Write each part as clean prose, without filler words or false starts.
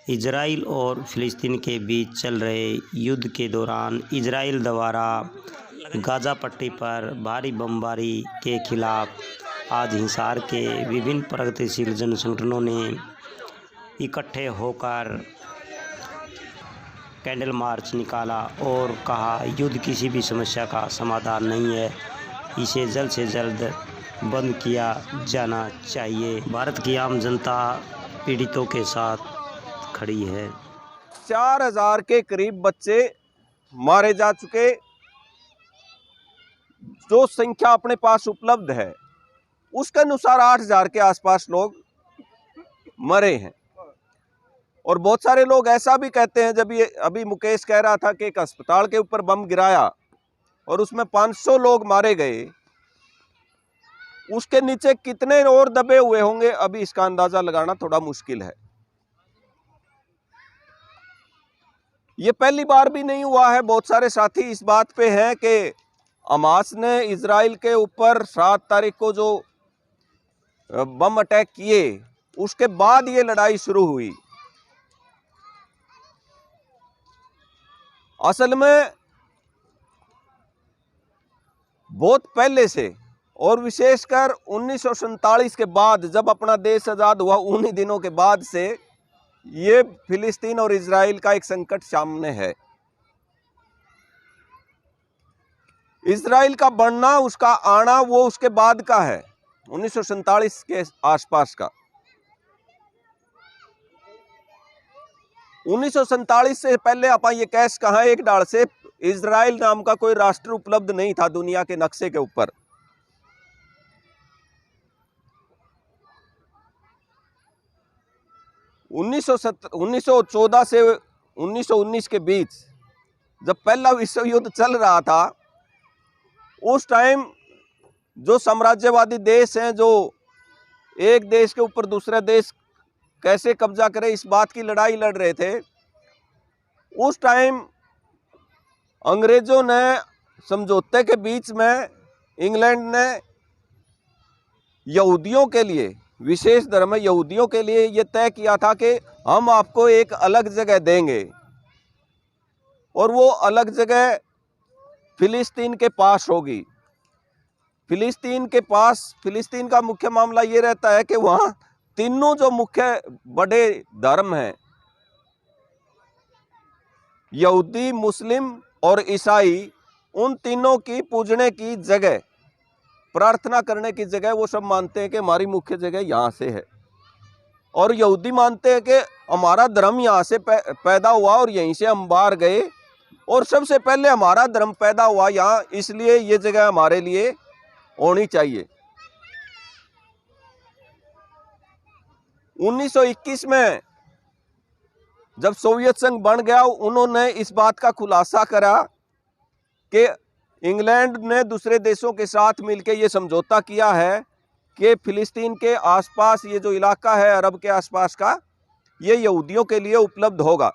Israel और फ़िलिस्तीन के बीच चल रहे युद्ध के दौरान इजराइल द्वारा गाज़ा पट्टी पर भारी बमबारी के खिलाफ आज हिसार के विभिन्न प्रगतिशील जन संगठनों ने इकट्ठे होकर कैंडल मार्च निकाला और कहा, युद्ध किसी भी समस्या का समाधान नहीं है, इसे जल्द से जल्द बंद किया जाना चाहिए। भारत की आम जनता पीड़ितों के साथ खड़ी है। 4000 के करीब बच्चे मारे जा चुके, जो संख्या अपने पास उपलब्ध है उसके अनुसार 8000 के आसपास लोग मरे हैं। और बहुत सारे लोग ऐसा भी कहते हैं, जब ये अभी मुकेश कह रहा था कि एक अस्पताल के ऊपर बम गिराया और उसमें 500 लोग मारे गए, उसके नीचे कितने और दबे हुए होंगे अभी इसका अंदाजा लगाना थोड़ा मुश्किल है। ये पहली बार भी नहीं हुआ है। बहुत सारे साथी इस बात पे हैं कि हमास ने इजराइल के ऊपर 7 तारीख को जो बम अटैक किए उसके बाद ये लड़ाई शुरू हुई। असल में बहुत पहले से और विशेषकर 1947 के बाद, जब अपना देश आजाद हुआ उन्हीं दिनों के बाद से ये फिलिस्तीन और इजराइल का एक संकट सामने है। इजराइल का बढ़ना, उसका आना, वो उसके बाद का है, 1947 के आसपास का। 1947 से पहले अपन ये कैस कहा, एक डाल से इजराइल नाम का कोई राष्ट्र उपलब्ध नहीं था दुनिया के नक्शे के ऊपर। उन्नीस सौ 1914 से 1919 के बीच जब पहला विश्व युद्ध चल रहा था, उस टाइम जो साम्राज्यवादी देश हैं, जो एक देश के ऊपर दूसरा देश कैसे कब्जा करे इस बात की लड़ाई लड़ रहे थे, उस टाइम अंग्रेजों ने समझौते के बीच में इंग्लैंड ने यहूदियों के लिए, विशेष धर्म यहूदियों के लिए यह तय किया था कि हम आपको एक अलग जगह देंगे, और वो अलग जगह फिलिस्तीन के पास होगी। फिलिस्तीन के पास, फिलिस्तीन का मुख्य मामला ये रहता है कि वहाँ तीनों जो मुख्य बड़े धर्म हैं, यहूदी, मुस्लिम और ईसाई, उन तीनों की पूजने की जगह, प्रार्थना करने की जगह, वो सब मानते हैं कि हमारी मुख्य जगह यहाँ से है। और यहूदी मानते हैं कि हमारा धर्म यहाँ से पैदा हुआ और यहीं से हम बाहर गए, और सबसे पहले हमारा धर्म पैदा हुआ यहाँ, इसलिए ये जगह हमारे लिए होनी चाहिए। 1921 में जब सोवियत संघ बन गया, उन्होंने इस बात का खुलासा करा कि इंग्लैंड ने दूसरे देशों के साथ मिलकर ये समझौता किया है कि फिलिस्तीन के आसपास ये जो इलाका है अरब के आसपास का, ये यहूदियों के लिए उपलब्ध होगा।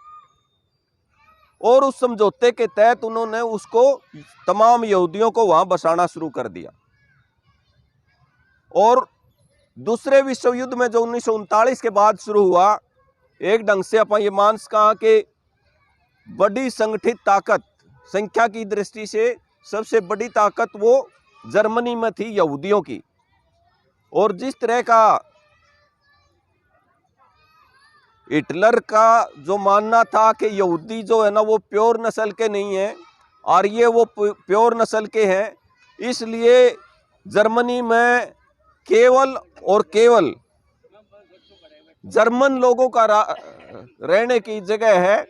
और उस समझौते के तहत उन्होंने उसको, तमाम यहूदियों को वहां बसाना शुरू कर दिया। और दूसरे विश्व युद्ध में जो 1939 के बाद शुरू हुआ, एक ढंग से अपन ये मान कहा कि बड़ी संगठित ताकत, संख्या की दृष्टि से सबसे बड़ी ताकत वो जर्मनी में थी, यहूदियों की। और जिस तरह का हिटलर का जो मानना था कि यहूदी जो है ना वो प्योर नस्ल के नहीं है, और ये वो प्योर नस्ल के हैं, इसलिए जर्मनी में केवल और केवल जर्मन लोगों का रहने की जगह है,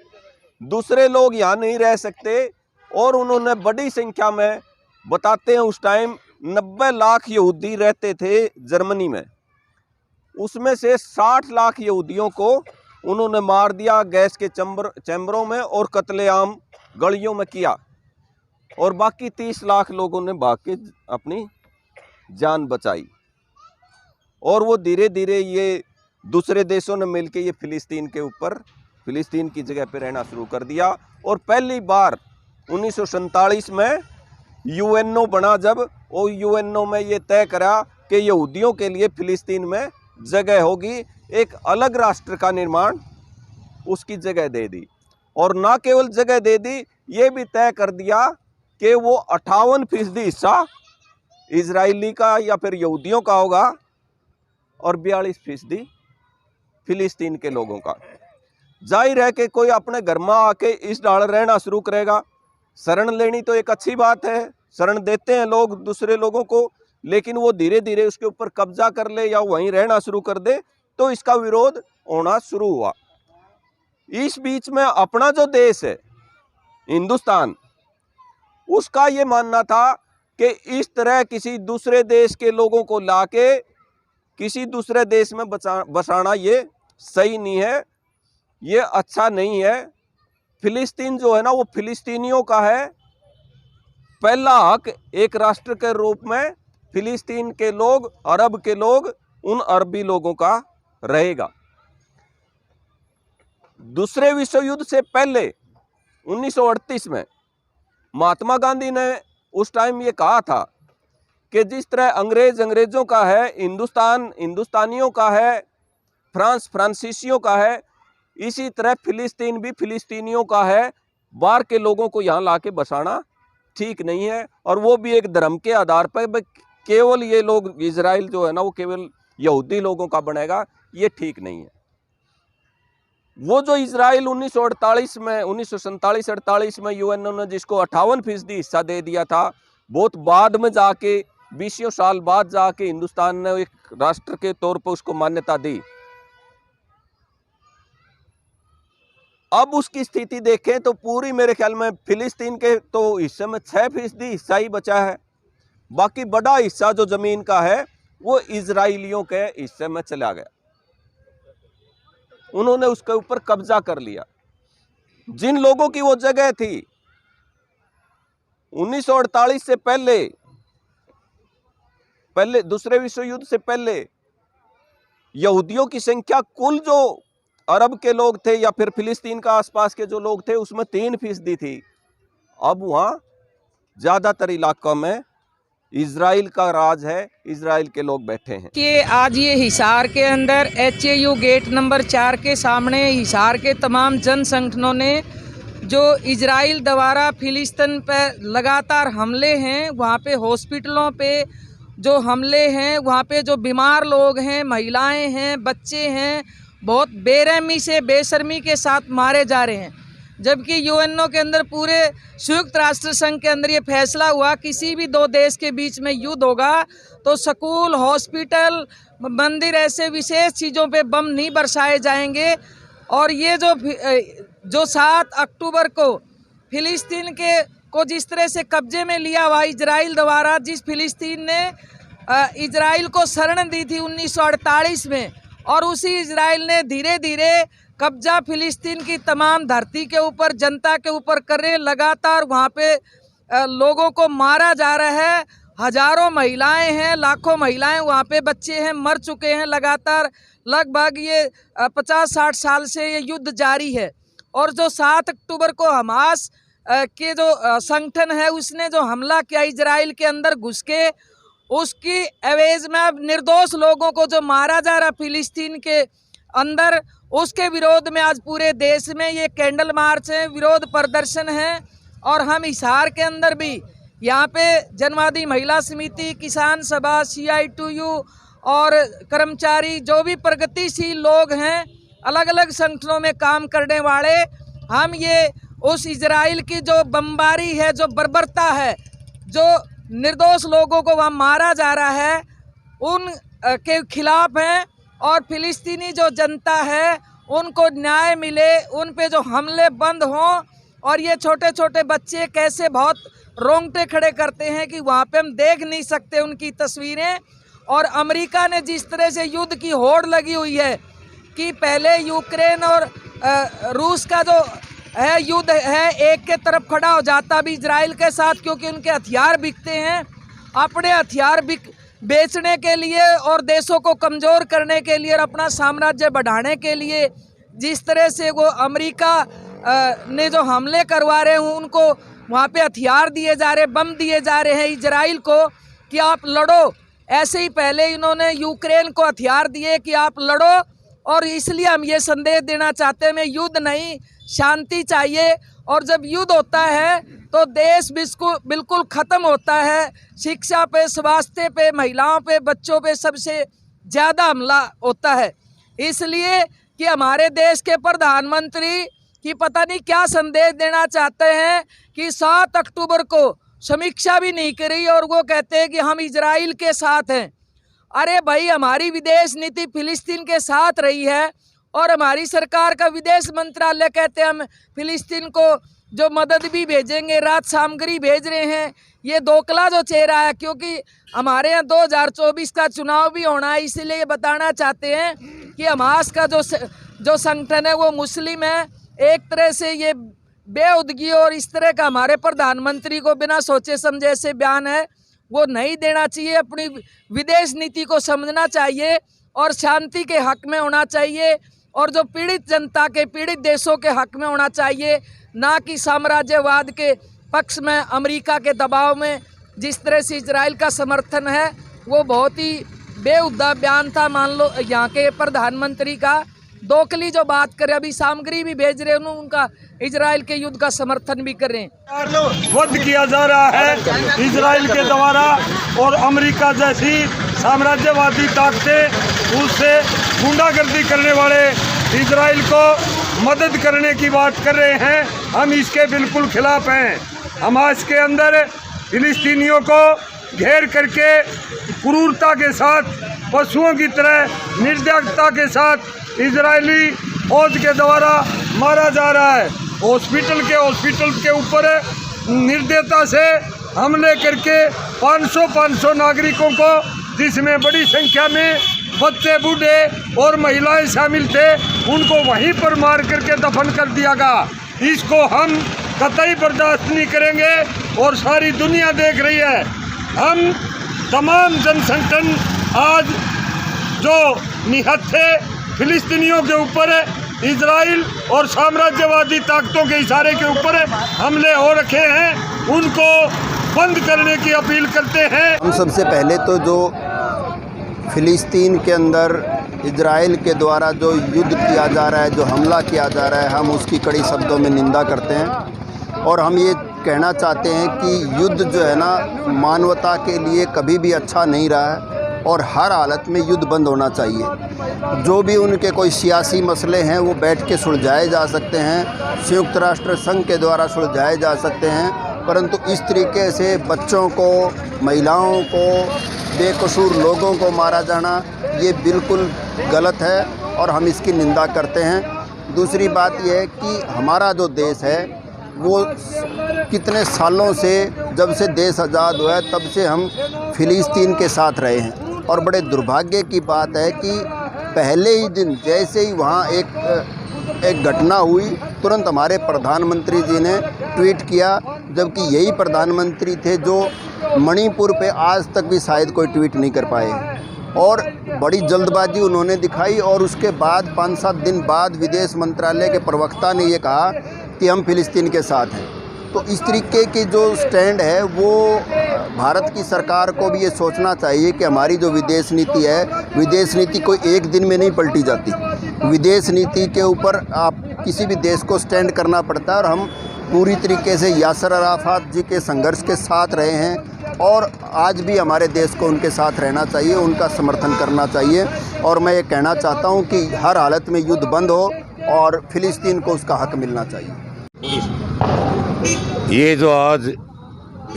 दूसरे लोग यहाँ नहीं रह सकते। और उन्होंने बड़ी संख्या में, बताते हैं उस टाइम 90 लाख यहूदी रहते थे जर्मनी में, उसमें से 60 लाख यहूदियों को उन्होंने मार दिया गैस के चैम्बरों में और कत्लेआम गलियों में किया, और बाकी 30 लाख लोगों ने भाग के अपनी जान बचाई। और वो धीरे धीरे ये दूसरे देशों ने मिलकर ये फिलिस्तीन के ऊपर, फिलिस्तीन की जगह पे रहना शुरू कर दिया। और पहली बार 1947 में यूएनओ बना, जब वो यूएनओ में ये तय करा कि यहूदियों के लिए फिलिस्तीन में जगह होगी, एक अलग राष्ट्र का निर्माण उसकी जगह दे दी। और ना केवल जगह दे दी, ये भी तय कर दिया कि वो 58% हिस्सा इजरायली का या फिर यहूदियों का होगा और 42% फिलिस्तीन के लोगों का। जाहिर है कि कोई अपने घर में आके इस डाल रहना शुरू करेगा। शरण लेनी तो एक अच्छी बात है, शरण देते हैं लोग दूसरे लोगों को, लेकिन वो धीरे धीरे उसके ऊपर कब्जा कर ले या वहीं रहना शुरू कर दे तो इसका विरोध होना शुरू हुआ। इस बीच में अपना जो देश है हिंदुस्तान, उसका ये मानना था कि इस तरह किसी दूसरे देश के लोगों को लाके किसी दूसरे देश में बसाना ये सही नहीं है, ये अच्छा नहीं है। फिलिस्तीन जो है ना वो फिलिस्तीनियों का है। पहला हक एक राष्ट्र के रूप में फिलिस्तीन के लोग, अरब के लोग, उन अरबी लोगों का रहेगा। दूसरे विश्व युद्ध से पहले 1938 में महात्मा गांधी ने उस टाइम ये कहा था कि जिस तरह अंग्रेज अंग्रेजों का है, हिंदुस्तान हिंदुस्तानियों का है, फ्रांस फ्रांसीसियों का है, इसी तरह फिलिस्तीन भी फिलिस्तीनियों का है। बाहर के लोगों को यहाँ लाके बसाना ठीक नहीं है, और वो भी एक धर्म के आधार पर केवल ये लोग इजराइल जो है ना वो केवल यहूदी लोगों का बनेगा, ये ठीक नहीं है। वो जो इजराइल 1948 में 1947-48 में यूएनओ ने जिसको 58% हिस्सा दे दिया था, बहुत बाद में जाके 20 साल बाद जाके हिंदुस्तान ने एक राष्ट्र के तौर पर उसको मान्यता दी। अब उसकी स्थिति देखें तो पूरी मेरे ख्याल में फिलिस्तीन के तो हिस्से में 6% हिस्सा ही बचा है। बाकी बड़ा हिस्सा जो जमीन का है वो इजराइलियों के हिस्से में चला गया, उन्होंने उसके ऊपर कब्जा कर लिया। जिन लोगों की वो जगह थी 1948 से पहले दूसरे विश्व युद्ध से पहले यहूदियों की संख्या कुल जो अरब के लोग थे या फिर फिलिस्तीन का आसपास के जो लोग थे उसमें 3% थी। अब वहां ज्यादातर इलाकों में इजराइल का राज है, इजराइल के लोग बैठे हैं। कि आज ये हिसार के अंदर HAU गेट नंबर 4 के सामने हिसार के तमाम जन संगठनों ने जो इजराइल द्वारा फिलिस्तीन पर लगातार हमले हैं, वहाँ पे हॉस्पिटलों पे जो हमले हैं, वहाँ पे जो बीमार लोग हैं, महिलाएं हैं, बच्चे हैं, बहुत बेरहमी से बेशर्मी के साथ मारे जा रहे हैं। जबकि यूएनओ के अंदर पूरे संयुक्त राष्ट्र संघ के अंदर ये फैसला हुआ किसी भी दो देश के बीच में युद्ध होगा तो स्कूल, हॉस्पिटल, मंदिर, ऐसे विशेष चीज़ों पे बम नहीं बरसाए जाएंगे। और ये जो 7 अक्टूबर को फिलिस्तीन को जिस तरह से कब्जे में लिया हुआ इजराइल द्वारा, जिस फिलिस्तीन ने इजराइल को शरण दी थी 1948 में, और उसी इजराइल ने धीरे धीरे कब्जा फिलिस्तीन की तमाम धरती के ऊपर, जनता के ऊपर कर रहे, लगातार वहाँ पे लोगों को मारा जा रहा है। हजारों महिलाएं हैं, लाखों महिलाएं, वहाँ पे बच्चे हैं, मर चुके हैं। लगातार लगभग ये 50-60 साल से ये युद्ध जारी है। और जो 7 अक्टूबर को हमास के जो संगठन है उसने जो हमला किया इजराइल के अंदर घुस के, उसकी एवज में अब निर्दोष लोगों को जो मारा जा रहा फिलिस्तीन के अंदर, उसके विरोध में आज पूरे देश में ये कैंडल मार्च है, विरोध प्रदर्शन है। और हम हिसार के अंदर भी यहाँ पे जनवादी महिला समिति, किसान सभा, CI2U और कर्मचारी, जो भी प्रगतिशील लोग हैं, अलग अलग संगठनों में काम करने वाले, हम ये उस इजराइल की जो बमबारी है, जो बर्बरता है, जो निर्दोष लोगों को वहाँ मारा जा रहा है, उन के खिलाफ हैं। और फिलिस्तीनी जो जनता है उनको न्याय मिले, उन पे जो हमले बंद हों। और ये छोटे छोटे बच्चे कैसे बहुत रोंगटे खड़े करते हैं कि वहाँ पे हम देख नहीं सकते उनकी तस्वीरें। और अमेरिका ने जिस तरह से युद्ध की होड़ लगी हुई है कि पहले यूक्रेन और रूस का जो है युद्ध है, एक के तरफ खड़ा हो जाता भी इजराइल के साथ, क्योंकि उनके हथियार बिकते हैं। अपने हथियार बेचने के लिए और देशों को कमज़ोर करने के लिए और अपना साम्राज्य बढ़ाने के लिए जिस तरह से वो अमेरिका ने जो हमले करवा रहे हैं, उनको वहाँ पे हथियार दिए जा रहे, बम दिए जा रहे हैं इजराइल को कि आप लड़ो। ऐसे ही पहले इन्होंने यूक्रेन को हथियार दिए कि आप लड़ो और इसलिए हम ये संदेश देना चाहते हैं, हमें युद्ध नहीं शांति चाहिए। और जब युद्ध होता है तो देश बिल्कुल ख़त्म होता है। शिक्षा पे, स्वास्थ्य पे, महिलाओं पे, बच्चों पे सबसे ज़्यादा हमला होता है। इसलिए कि हमारे देश के प्रधानमंत्री कि पता नहीं क्या संदेश देना चाहते हैं कि 7 अक्टूबर को समीक्षा भी नहीं करी और वो कहते हैं कि हम इजराइल के साथ हैं। अरे भाई, हमारी विदेश नीति फिलिस्तीन के साथ रही है और हमारी सरकार का विदेश मंत्रालय कहते हैं हम फिलिस्तीन को जो मदद भी भेजेंगे, राहत सामग्री भेज रहे हैं। ये दोकला जो चेहरा है, क्योंकि हमारे यहाँ 2024 का चुनाव भी होना है, इसीलिए बताना चाहते हैं कि हमास का जो संगठन है वो मुस्लिम है। एक तरह से ये बेहुदगी और इस तरह का हमारे प्रधानमंत्री को बिना सोचे समझे से बयान है वो नहीं देना चाहिए। अपनी विदेश नीति को समझना चाहिए और शांति के हक में होना चाहिए और जो पीड़ित जनता के, पीड़ित देशों के हक में होना चाहिए, ना कि साम्राज्यवाद के पक्ष में, अमेरिका के दबाव में। जिस तरह से इजराइल का समर्थन है वो बहुत ही बेहुदा बयान था। मान लो यहाँ के प्रधानमंत्री का दोकली जो बात करे, अभी सामग्री भी भेज रहे हैं, उनका इजराइल के युद्ध का समर्थन भी कर रहे हैं। वध किया जा रहा है इजराइल के द्वारा और अमेरिका जैसी साम्राज्यवादी ताकतें उससे गुंडागर्दी करने वाले इजराइल को मदद करने की बात कर रहे हैं। हम इसके बिल्कुल खिलाफ हैं। हमास के अंदर फिलिस्तीनियों को घेर करके क्रूरता के साथ, पशुओं की तरह निर्दयता के साथ इजरायली फौज के द्वारा मारा जा रहा है। हॉस्पिटल के ऊपर निर्दयता से हमले करके 500 नागरिकों को, जिसमें बड़ी संख्या में बच्चे, बूढ़े और महिलाएं शामिल थे, उनको वहीं पर मार करके दफन कर दिया गया। इसको हम कतई बर्दाश्त नहीं करेंगे और सारी दुनिया देख रही है। हम तमाम जनसंगठन आज जो निहत्थे फिलिस्तीनियों के ऊपर इजराइल और साम्राज्यवादी ताकतों के इशारे के ऊपर हमले हो रखे हैं, उनको बंद करने की अपील करते हैं। हम सबसे पहले तो जो फिलिस्तीन के अंदर इजराइल के द्वारा जो युद्ध किया जा रहा है, जो हमला किया जा रहा है, हम उसकी कड़ी शब्दों में निंदा करते हैं और हम ये कहना चाहते हैं कि युद्ध जो है ना, मानवता के लिए कभी भी अच्छा नहीं रहा है और हर हालत में युद्ध बंद होना चाहिए। जो भी उनके कोई सियासी मसले हैं वो बैठ के सुलझाए जा सकते हैं, संयुक्त राष्ट्र संघ के द्वारा सुलझाए जा सकते हैं, परंतु इस तरीके से बच्चों को, महिलाओं को, बेकसूर लोगों को मारा जाना ये बिल्कुल गलत है और हम इसकी निंदा करते हैं। दूसरी बात यह है कि हमारा जो देश है वो कितने सालों से, जब से देश आज़ाद हुआ है तब से हम फिलिस्तीन के साथ रहे हैं और बड़े दुर्भाग्य की बात है कि पहले ही दिन जैसे ही वहाँ एक घटना हुई, तुरंत हमारे प्रधानमंत्री जी ने ट्वीट किया, जबकि यही प्रधानमंत्री थे जो मणिपुर पे आज तक भी शायद कोई ट्वीट नहीं कर पाए और बड़ी जल्दबाजी उन्होंने दिखाई। और उसके बाद 5-7 दिन बाद विदेश मंत्रालय के प्रवक्ता ने ये कहा कि हम फिलिस्तीन के साथ हैं। तो इस तरीके की जो स्टैंड है वो भारत की सरकार को भी ये सोचना चाहिए कि हमारी जो विदेश नीति है, विदेश नीति कोई एक दिन में नहीं पलटी जाती। विदेश नीति के ऊपर आप किसी भी देश को स्टैंड करना पड़ता है और हम पूरी तरीके से यासर अराफात जी के संघर्ष के साथ रहे हैं और आज भी हमारे देश को उनके साथ रहना चाहिए, उनका समर्थन करना चाहिए। और मैं ये कहना चाहता हूँ कि हर हालत में युद्ध बंद हो और फिलिस्तीन को उसका हक मिलना चाहिए। ये जो आज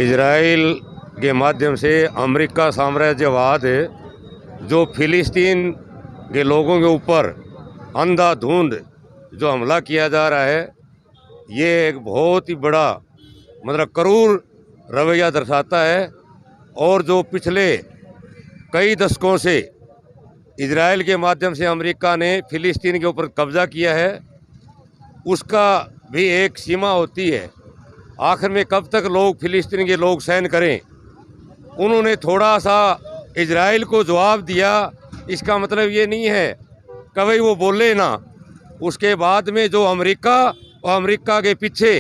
इजराइल के माध्यम से अमेरिका साम्राज्यवाद जो फिलिस्तीन के लोगों के ऊपर अंधाधुंध जो हमला किया जा रहा है, ये एक बहुत ही बड़ा मतलब क्रूर रवैया दर्शाता है। और जो पिछले कई दशकों से इजराइल के माध्यम से अमेरिका ने फिलिस्तीन के ऊपर कब्ज़ा किया है, उसका भी एक सीमा होती है। आखिर में कब तक लोग फिलिस्तीन के लोग सहन करें। उन्होंने थोड़ा सा इजराइल को जवाब दिया, इसका मतलब ये नहीं है कभी वो बोले ना। उसके बाद में जो अमेरिका और अमेरिका के पीछे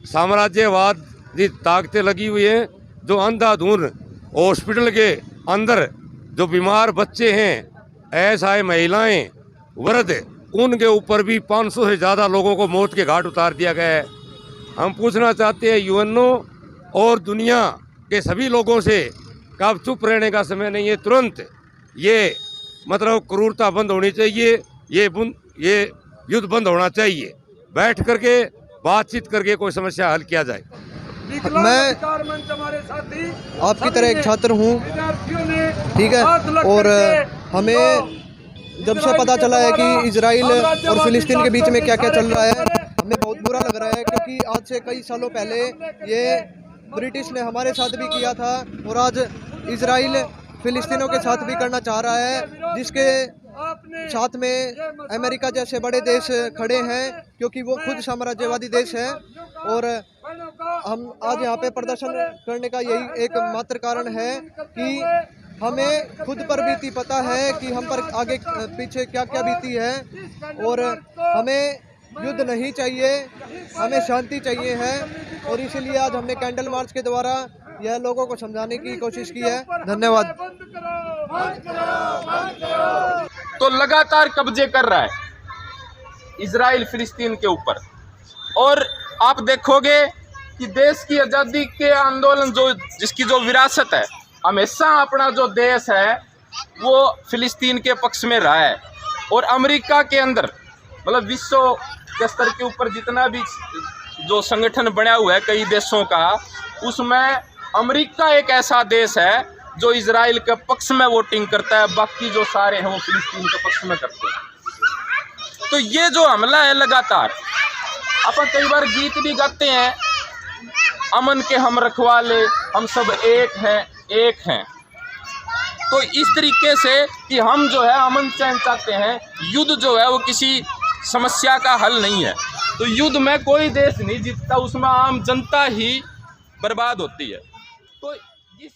साम्राज्यवाद की ताकतें लगी हुई हैं, जो अंधाधुंध हॉस्पिटल के अंदर जो बीमार बच्चे हैं, असहाय महिलाएं वृद्ध उनके ऊपर भी 500 से ज़्यादा लोगों को मौत के घाट उतार दिया गया है। हम पूछना चाहते हैं यूएनओ और दुनिया के सभी लोगों से कि अब चुप रहने का समय नहीं है, तुरंत ये मतलब क्रूरता बंद होनी चाहिए, ये युद्ध बंद होना चाहिए, बैठ करके बातचीत करके कोई समस्या हल किया जाए। मैं आपकी तरह एक छात्र हूँ, ठीक है, और हमें जब से पता चला है कि इजराइल और फिलिस्तीन के बीच में क्या क्या चल रहा है, हमें बहुत बुरा लग रहा है, क्योंकि आज से कई सालों पहले ये ब्रिटिश ने हमारे साथ भी किया था और आज इजराइल फिलिस्तीनों के साथ भी करना चाह रहा है, जिसके साथ में अमेरिका जैसे बड़े देश खड़े हैं, क्योंकि वो खुद साम्राज्यवादी देश है। और हम आज यहाँ पे प्रदर्शन करने का यही एक मात्र कारण है कि हमें खुद पर बीती पता है कि हम पर आगे पीछे क्या क्या बीती है, और हमें युद्ध नहीं चाहिए, हमें शांति चाहिए है। और इसीलिए आज हमने कैंडल मार्च के द्वारा यह लोगों को समझाने की कोशिश की है। धन्यवाद। तो लगातार कब्जे कर रहा है इजराइल फिलिस्तीन के ऊपर, और आप देखोगे कि देश की आज़ादी के आंदोलन जिसकी जो विरासत है, हमेशा अपना जो देश है वो फिलिस्तीन के पक्ष में रहा है। और अमेरिका के अंदर मतलब विश्व के स्तर के ऊपर जितना भी जो संगठन बना हुआ है कई देशों का, उसमें अमेरिका एक ऐसा देश है जो इजराइल के पक्ष में वोटिंग करता है, बाकी जो सारे हैं वो फिलिस्तीन के पक्ष में करते हैं। तो ये जो हमला है लगातार, अपन कई बार गीत भी गाते हैं, अमन के हम रखवाले, हम सब एक हैं, एक हैं। तो इस तरीके से कि हम जो है अमन चैन चाहते हैं, युद्ध जो है वो किसी समस्या का हल नहीं है। तो युद्ध में कोई देश नहीं जीतता, उसमें आम जनता ही बर्बाद होती है। तो इस